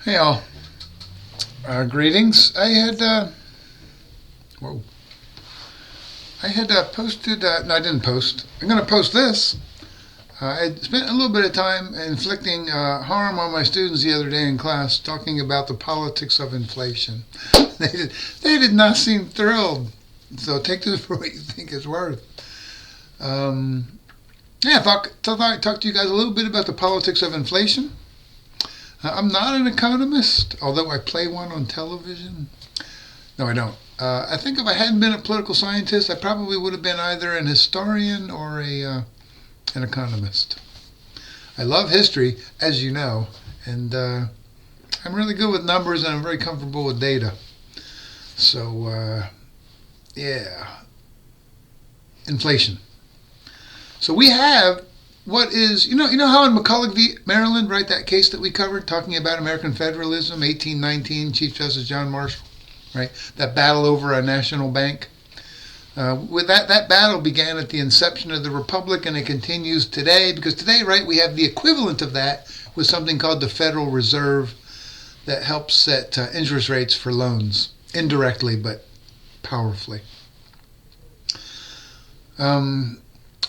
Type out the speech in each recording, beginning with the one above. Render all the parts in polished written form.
Hey all, greetings. Whoa, I had posted. No, I didn't post. I'm going to post this. I spent a little bit of time inflicting harm on my students the other day in class, talking about the politics of inflation. They did not seem thrilled. So take this for what you think it's worth. Yeah, I thought I'd talk to you guys a little bit about the politics of inflation. I'm not an economist, although I play one on television. No, I don't. I think if I hadn't been a political scientist, I probably would have been either an historian or an economist. I love history, as you know, and I'm really good with numbers and I'm very comfortable with data. So, yeah, inflation. So we have what is, you know how in McCulloch v. Maryland, right, that case that we covered, talking about American federalism, 1819, Chief Justice John Marshall, right, that battle over a national bank. With that battle began at the inception of the Republic, and it continues today, because today, right, we have the equivalent of that with something called the Federal Reserve that helps set interest rates for loans, indirectly but powerfully.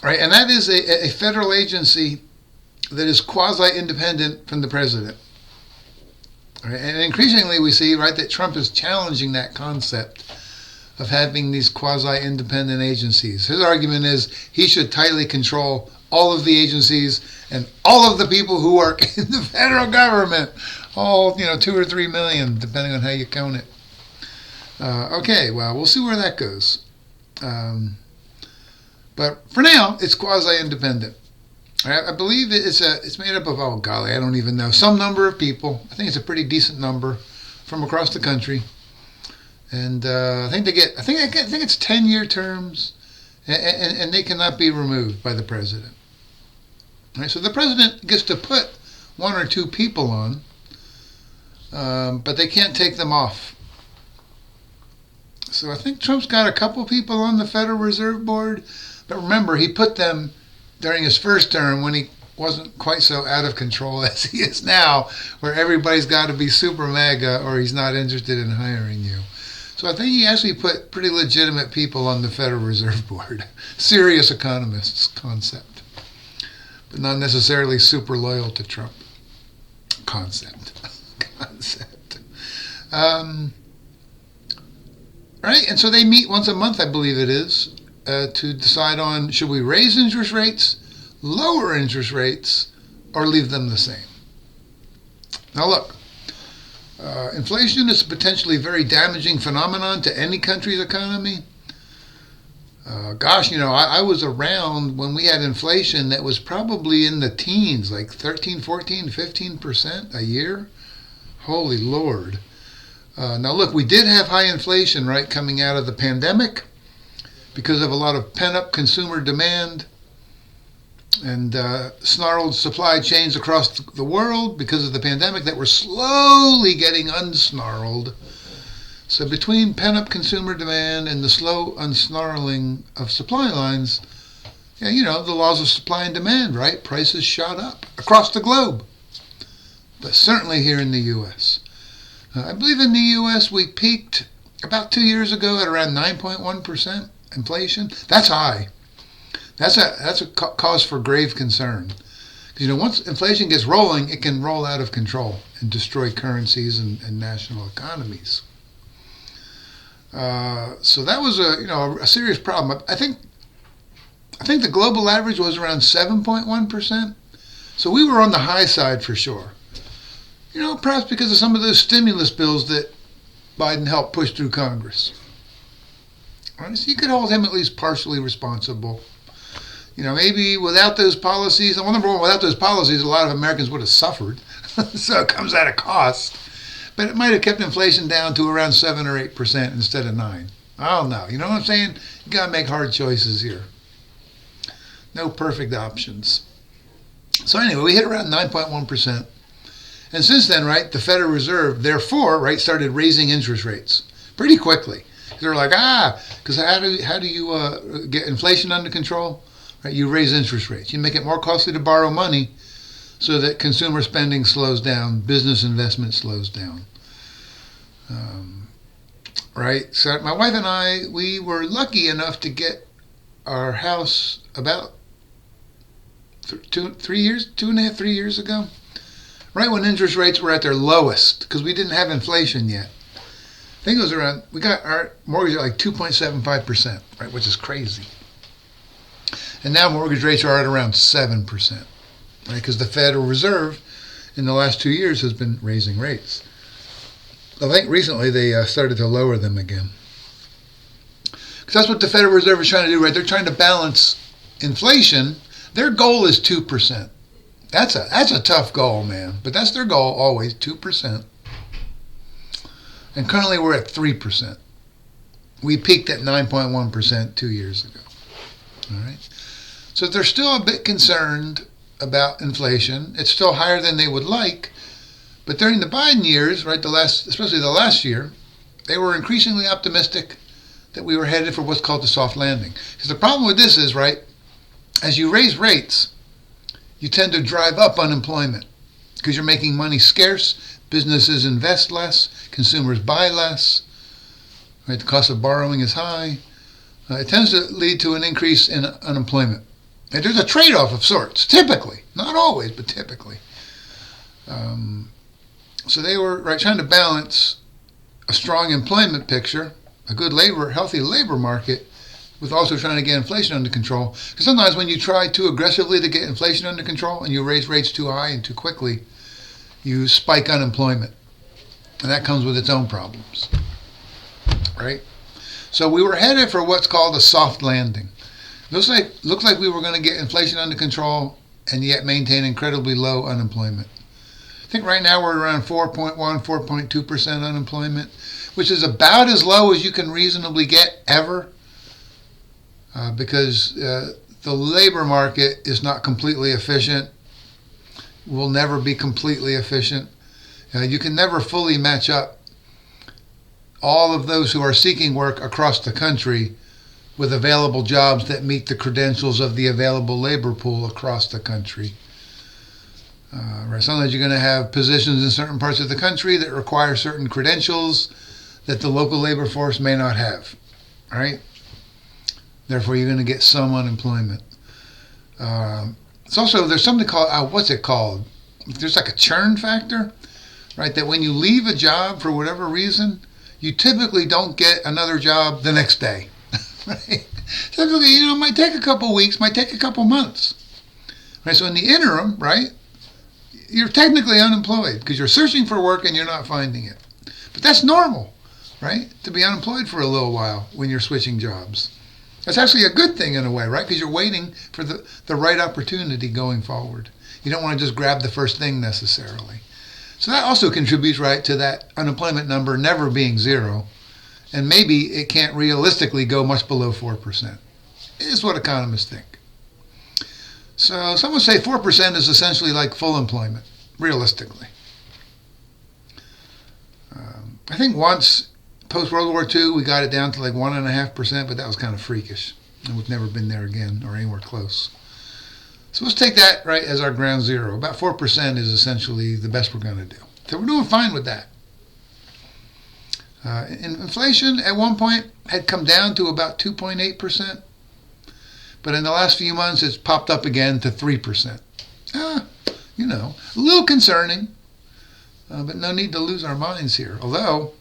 Right, and that is a federal agency that is quasi-independent from the president. Right, and increasingly we see, right, that Trump is challenging that concept of having these quasi-independent agencies. His argument is he should tightly control all of the agencies and all of the people who work in the federal government, all 2 or 3 million, depending on how you count it. Okay, well, we'll see where that goes. But for now, it's quasi-independent. I believe it's made up of, oh golly, I don't even know, some number of people. I think it's a pretty decent number from across the country, and I think it's 10-year terms, and they cannot be removed by the president. Right, so the president gets to put 1 or 2 people on, but they can't take them off. So I think Trump's got a couple people on the Federal Reserve Board. But remember, he put them during his first term when he wasn't quite so out of control as he is now, where everybody's got to be super mega or he's not interested in hiring you. So I think he actually put pretty legitimate people on the Federal Reserve Board. Serious economists concept. But not necessarily super loyal to Trump. Concept. Right? And so they meet once a month, I believe it is, to decide on should we raise interest rates, lower interest rates, or leave them the same. Now look, inflation is a potentially very damaging phenomenon to any country's economy. I was around when we had inflation that was probably in the teens, like 13, 14, 15% a year. Holy Lord. Now look, we did have high inflation, right, coming out of the pandemic, because of a lot of pent-up consumer demand and snarled supply chains across the world because of the pandemic that were slowly getting unsnarled. So between pent-up consumer demand and the slow unsnarling of supply lines, the laws of supply and demand, right? Prices shot up across the globe, but certainly here in the U.S. I believe in the U.S. we peaked about 2 years ago at around 9.1%. Inflation, that's high. That's a cause for grave concern. Because once inflation gets rolling, it can roll out of control and destroy currencies and national economies. So that was a serious problem. I think the global average was around 7.1%. So we were on the high side for sure. Perhaps because of some of those stimulus bills that Biden helped push through Congress. Right, so you could hold him at least partially responsible. Maybe without those policies, and number one, without those policies, a lot of Americans would have suffered. So it comes at a cost. But it might have kept inflation down to around 7 or 8% instead of 9. I don't know. You know what I'm saying? You got to make hard choices here. No perfect options. So anyway, we hit around 9.1%. And since then, right, the Federal Reserve, therefore, right, started raising interest rates pretty quickly. They're like, because how do you get inflation under control? Right, you raise interest rates. You make it more costly to borrow money, so that consumer spending slows down, business investment slows down. Right? So my wife and I, we were lucky enough to get our house about 3 years, 2.5, 3 years ago, right when interest rates were at their lowest, because we didn't have inflation yet. I think it was around, we got our mortgage at like 2.75%, right, which is crazy. And now mortgage rates are at around 7%, right, because the Federal Reserve in the last 2 years has been raising rates. I think recently they started to lower them again. Because that's what the Federal Reserve is trying to do, right? They're trying to balance inflation. Their goal is 2%. That's a tough goal, man. But that's their goal always, 2%. And currently we're at 3%. We peaked at 9.1% 2 years ago. All right. So they're still a bit concerned about inflation. It's still higher than they would like. But during the Biden years, right, especially the last year, they were increasingly optimistic that we were headed for what's called the soft landing. Because the problem with this is, right, as you raise rates, you tend to drive up unemployment because you're making money scarce, businesses invest less, consumers buy less, right, the cost of borrowing is high. It tends to lead to an increase in unemployment. And there's a trade-off of sorts, typically, not always, but typically. So they were trying to balance a strong employment picture, a good healthy labor market, with also trying to get inflation under control. Because sometimes when you try too aggressively to get inflation under control and you raise rates too high and too quickly, you spike unemployment. And that comes with its own problems. Right? So we were headed for what's called a soft landing. Looks like we were going to get inflation under control and yet maintain incredibly low unemployment. I think right now we're around 4.1, 4.2% unemployment, which is about as low as you can reasonably get ever, because the labor market is not completely efficient, will never be completely efficient. You can never fully match up all of those who are seeking work across the country with available jobs that meet the credentials of the available labor pool across the country. Right. Sometimes you're going to have positions in certain parts of the country that require certain credentials that the local labor force may not have. Right? Therefore, you're going to get some unemployment. There's something called, what's it called? There's like a churn factor, right? That when you leave a job for whatever reason, you typically don't get another job the next day. Right? Typically, it might take a couple weeks, might take a couple months. Right? So in the interim, right, you're technically unemployed because you're searching for work and you're not finding it. But that's normal, right? To be unemployed for a little while when you're switching jobs. That's actually a good thing in a way, right? Because you're waiting for the right opportunity going forward. You don't want to just grab the first thing necessarily. So that also contributes, right, to that unemployment number never being zero. And maybe it can't realistically go much below 4%. Is what economists think. So some would say 4% is essentially like full employment, realistically. I think once, post-World War II, we got it down to like 1.5%, but that was kind of freakish. And we've never been there again or anywhere close. So let's take that, right, as our ground zero. About 4% is essentially the best we're going to do. So we're doing fine with that. Inflation at one point had come down to about 2.8%. But in the last few months, it's popped up again to 3%. A little concerning, but no need to lose our minds here. Although,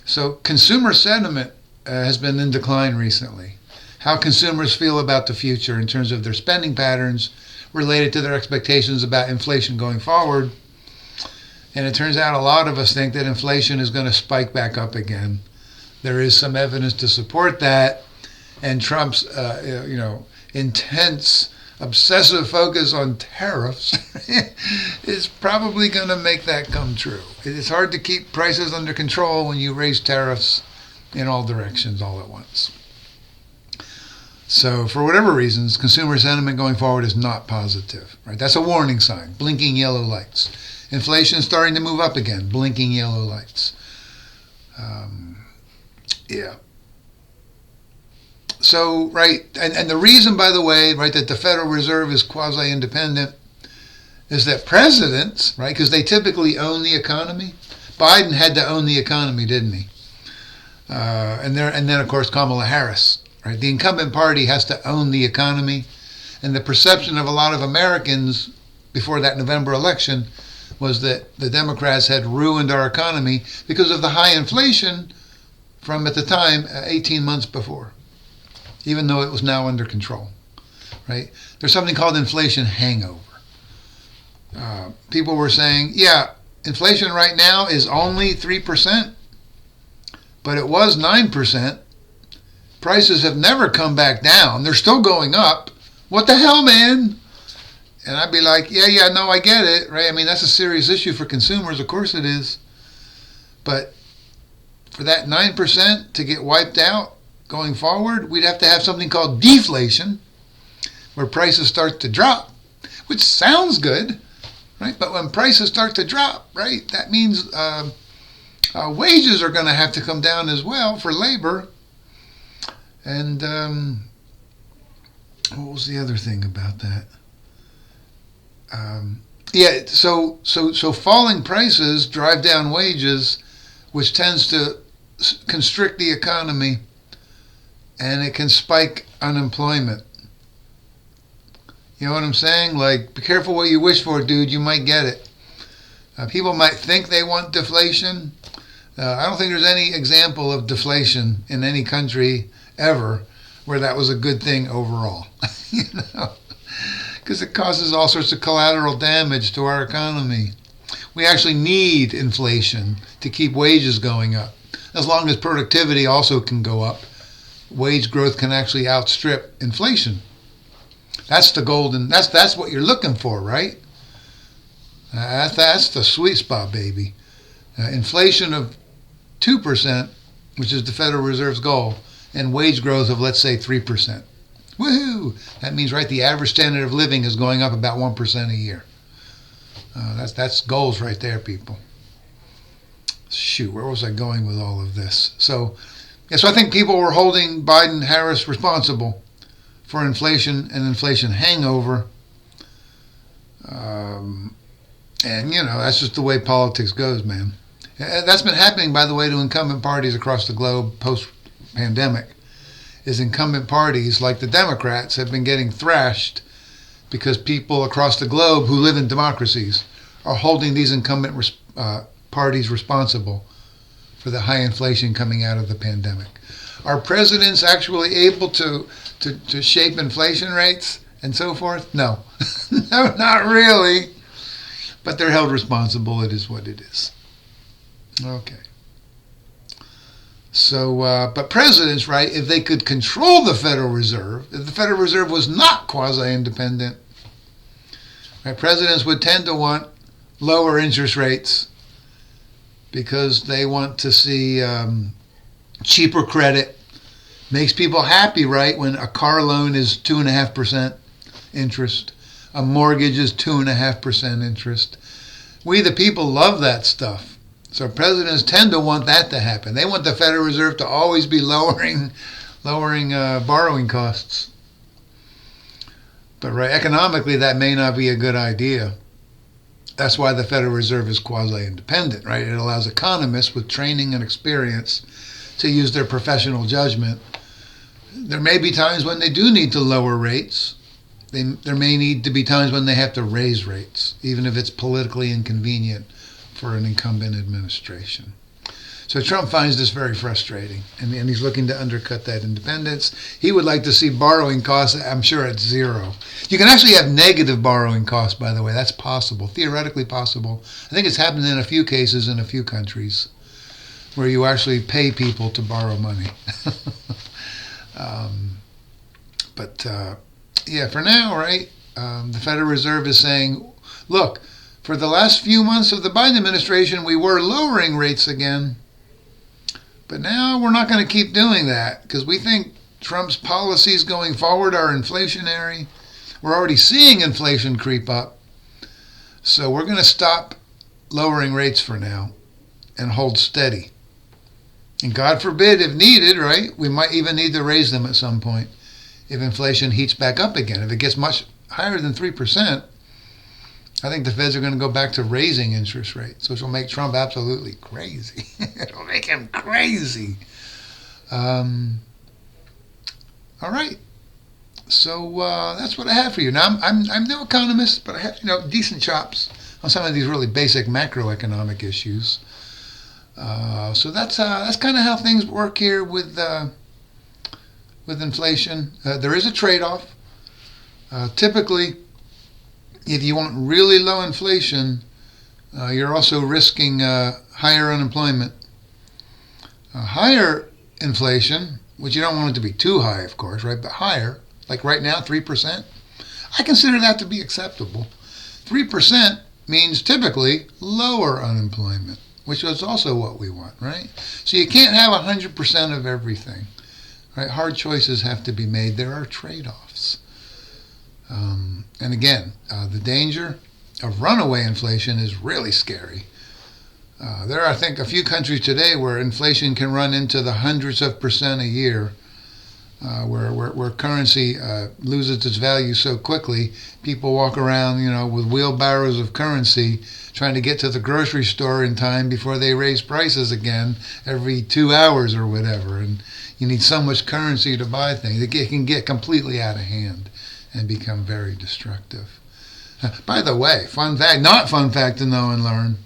so consumer sentiment has been in decline recently. How consumers feel about the future in terms of their spending patterns related to their expectations about inflation going forward. And it turns out a lot of us think that inflation is going to spike back up again. There is some evidence to support that. And Trump's, intense, obsessive focus on tariffs is probably going to make that come true. It's hard to keep prices under control when you raise tariffs in all directions all at once. So, for whatever reasons, consumer sentiment going forward is not positive. Right? That's a warning sign. Blinking yellow lights. Inflation is starting to move up again. Blinking yellow lights. So, right, and the reason, by the way, right, that the Federal Reserve is quasi-independent is that presidents, right, because they typically own the economy. Biden had to own the economy, didn't he? And then, of course, Kamala Harris, right? The incumbent party has to own the economy. And the perception of a lot of Americans before that November election was that the Democrats had ruined our economy because of the high inflation from, at the time, 18 months before, even though it was now under control, right? There's something called inflation hangover. People were saying, yeah, inflation right now is only 3%, but it was 9%. Prices have never come back down. They're still going up. What the hell, man? And I'd be like, yeah, no, I get it, right? I mean, that's a serious issue for consumers. Of course it is. But for that 9% to get wiped out going forward, we'd have to have something called deflation, where prices start to drop, which sounds good, right? But when prices start to drop, right, that means wages are going to have to come down as well for labor. And what was the other thing about that? So falling prices drive down wages, which tends to constrict the economy, and it can spike unemployment. You know what I'm saying? Like, be careful what you wish for, dude. You might get it. People might think they want deflation. I don't think there's any example of deflation in any country ever where that was a good thing overall. You know, because it causes all sorts of collateral damage to our economy. We actually need inflation to keep wages going up. As long as productivity also can go up, wage growth can actually outstrip inflation. That's the golden, that's what you're looking for, right? That's the sweet spot, baby. Inflation of 2%, which is the Federal Reserve's goal, and wage growth of, let's say, 3%. Woohoo! That means, right, the average standard of living is going up about 1% a year. That's goals right there, people. Shoot, where was I going with all of this? So I think people were holding Biden-Harris responsible for inflation and inflation hangover. And, that's just the way politics goes, man. That's been happening, by the way, to incumbent parties across the globe post-pandemic. Is incumbent parties like the Democrats have been getting thrashed because people across the globe who live in democracies are holding these incumbent parties responsible for the high inflation coming out of the pandemic. Are presidents actually able to shape inflation rates and so forth? No. No, not really. But they're held responsible. It is what it is. Okay. So, but presidents, right, if they could control the Federal Reserve, if the Federal Reserve was not quasi-independent, right, presidents would tend to want lower interest rates because they want to see cheaper credit. Makes people happy, right, when a car loan is 2.5% interest, a mortgage is 2.5% interest. We, the people, love that stuff. So presidents tend to want that to happen. They want the Federal Reserve to always be lowering borrowing costs. But right, economically, that may not be a good idea. That's why the Federal Reserve is quasi-independent, right? It allows economists with training and experience to use their professional judgment. There may be times when they do need to lower rates. There may need to be times when they have to raise rates, even if it's politically inconvenient for an incumbent administration. So Trump finds this very frustrating, and he's looking to undercut that independence. He would like to see borrowing costs, I'm sure, at zero. You can actually have negative borrowing costs, by the way. That's possible, theoretically possible. I think it's happened in a few cases in a few countries where you actually pay people to borrow money. For now, right, the Federal Reserve is saying, look, for the last few months of the Biden administration, we were lowering rates again. But now we're not going to keep doing that because we think Trump's policies going forward are inflationary. We're already seeing inflation creep up. So we're going to stop lowering rates for now and hold steady. And God forbid, if needed, right, we might even need to raise them at some point if inflation heats back up again. If it gets much higher than 3%, I think the Feds are going to go back to raising interest rates, which will make Trump absolutely crazy. It'll make him crazy. All right. So that's what I have for you. Now I'm no economist, but I have decent chops on some of these really basic macroeconomic issues. So that's kind of how things work here with inflation. There is a trade-off. Typically, if you want really low inflation, you're also risking higher unemployment. Higher inflation, which you don't want it to be too high, of course, right? But higher, like right now, 3%, I consider that to be acceptable. 3% means typically lower unemployment, which is also what we want, right? So you can't have 100% of everything, right? Hard choices have to be made. There are trade-offs. And again, the danger of runaway inflation is really scary. There are, I think, a few countries today where inflation can run into the hundreds of percent a year, where currency loses its value so quickly. People walk around, with wheelbarrows of currency trying to get to the grocery store in time before they raise prices again every 2 hours or whatever. And you need so much currency to buy things. It can get completely out of hand and become very destructive. By the way, not fun fact to know and learn,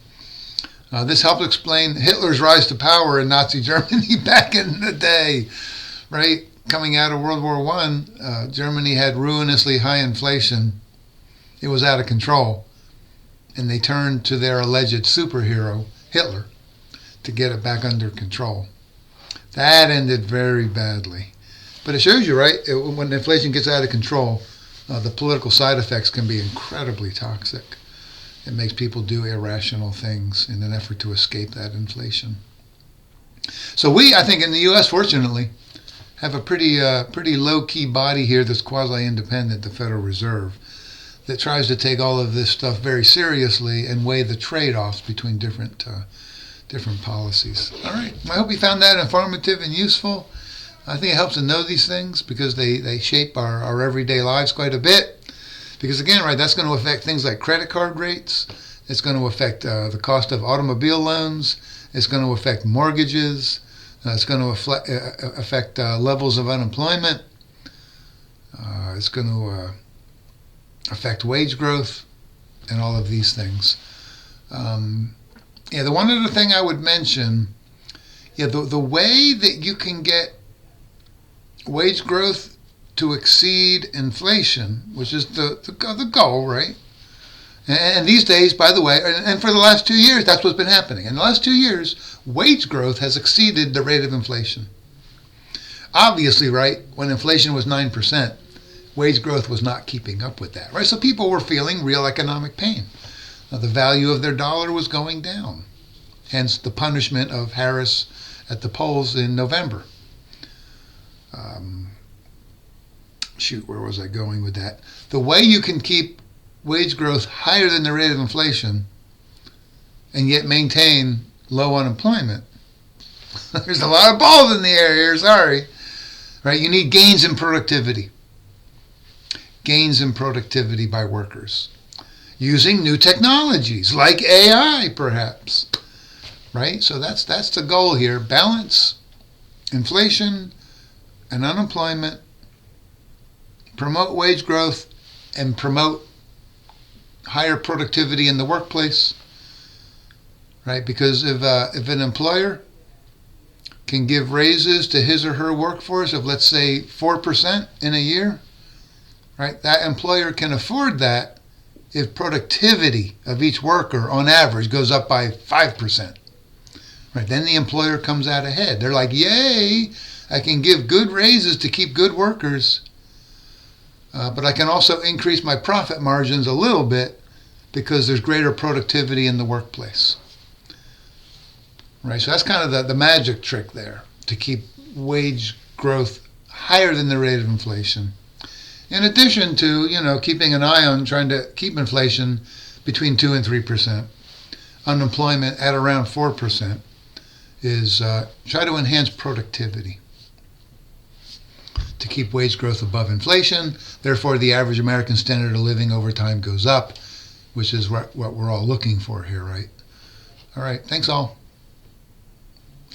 this helped explain Hitler's rise to power in Nazi Germany back in the day, right? Coming out of World War I, Germany had ruinously high inflation. It was out of control. And they turned to their alleged superhero, Hitler, to get it back under control. That ended very badly. But it shows you, right, when inflation gets out of control, the political side effects can be incredibly toxic. It makes people do irrational things in an effort to escape that inflation. So we, I think, in the U.S., fortunately, have a pretty low-key body here that's quasi-independent, the Federal Reserve, that tries to take all of this stuff very seriously and weigh the trade-offs between different policies. All right. I hope you found that informative and useful. I think it helps to know these things because they shape our everyday lives quite a bit. Because again, right, that's going to affect things like credit card rates. It's going to affect the cost of automobile loans. It's going to affect mortgages. It's going to affect levels of unemployment. It's going to affect wage growth and all of these things. The one other thing I would mention, the way that you can get wage growth to exceed inflation, which is the goal, right? And these days, by the way, and for the last 2 years, that's what's been happening. In the last 2 years, wage growth has exceeded the rate of inflation. Obviously, right, when inflation was 9%, wage growth was not keeping up with that, right? So people were feeling real economic pain. The value of their dollar was going down. Hence the punishment of Harris at the polls in November. Where was I going with that? The way you can keep wage growth higher than the rate of inflation and yet maintain low unemployment. There's a lot of balls in the air here, sorry. Right? You need gains in productivity. Gains in productivity by workers. Using new technologies like AI, perhaps. Right? So that's the goal here. Balance inflation and unemployment, promote wage growth, and promote higher productivity in the workplace, right? Because if an employer can give raises to his or her workforce of, let's say, 4% in a year, right? That employer can afford that if productivity of each worker on average goes up by 5%. Right? Then the employer comes out ahead. They're like, yay, I can give good raises to keep good workers, but I can also increase my profit margins a little bit because there's greater productivity in the workplace. Right? So that's kind of the magic trick there, to keep wage growth higher than the rate of inflation. In addition to, keeping an eye on trying to keep inflation between 2 and 3%, unemployment at around 4%, is try to enhance productivity to keep wage growth above inflation. Therefore, the average American standard of living over time goes up, which is what we're all looking for here, right? All right. Thanks all.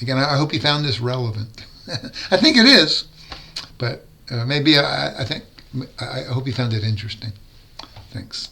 Again, I hope you found this relevant. I think it is, but maybe I hope you found it interesting. Thanks.